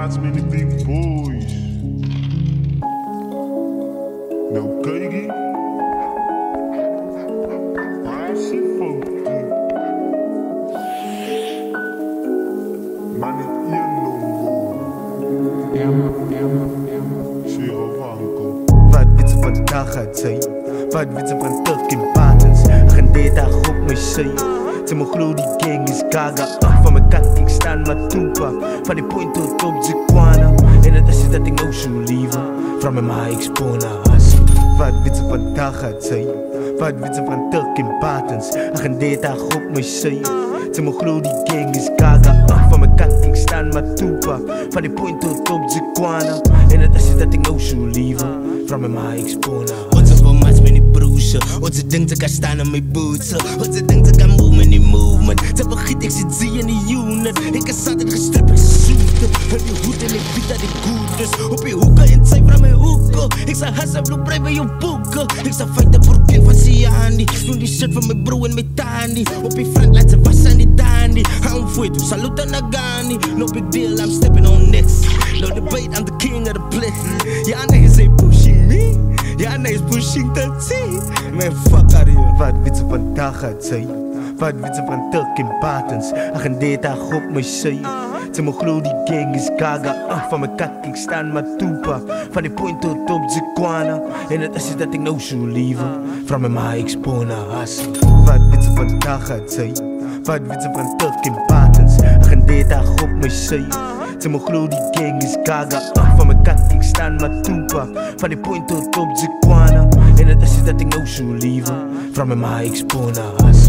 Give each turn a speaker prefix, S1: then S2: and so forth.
S1: maats met die big boys. Nou kyk jy. As jy fout. Man het een nommer. Shiro Wanko.
S2: Wat weet ze vandaag gaat zijn? Wat weet ze van Turk Patents? Ik ga dit dag op mijn zee. Ze me gloed die gang is gaga. Van mijn kak ik sta maar toepak. Van die point tot op Zikwana. En het is dat ik nou zo liever. Van mijn ma ik spona as. Wat weet ze vandaag gaat zijn? Wat weet ze van Turk Patents? Ik ga dit dag op mijn zee. Ze me gloed die gang is gaga. Van mijn kak ik sta maar toepak. Van die point tot op Zikwana. En het is dat ik nou zo liever. From my expona.
S3: Onze formats met die broesje. Onze denkt ik kan staan aan mijn bootsen. Onze denkt ik kan move met die movement. Ze vergiet ik zit zie in die unit. Ik is altijd gestript, ik zoeten. Heb je hoed en ik weet dat ik goed is. Op je hoeken en zij van mijn hoeken. Ik zal hassen, blue brei bij je boeken. Ik zal fighten voor kind van Siani. Doe die shit van mijn bro en mijn tani. Op je front laat ze vast aan die dandy. Hou voor je, salute aan Nagani. No big deal, I'm stepping on next. No debate, I'm the king of the place. Ja, niggas ain't pushing me. Ja, niggas pushing the tea. Man, fuck out of here.
S2: Wat weet ze vandaag gaat zijn? Wat weet ze van Turk Patents? Ik ga dit dag op mijn zee. Ze me gloed die gang is gaga. Van mijn kak ik sta maar toepak. Van die point tot op Zikwana. En het is dat ik nou zo liever. Van mijn ma ik spona as. Wat weet ze vandaag gaat zijn? Wat weet ze van Turk Patents? Ik ga dit dag op mijn zee. Ze me gloed die gang is gaga. Van mijn kak ik sta maar toepak. Van die point tot op Zikwana. En het is dat ik nou zo liever. Van mijn ma ik spona as.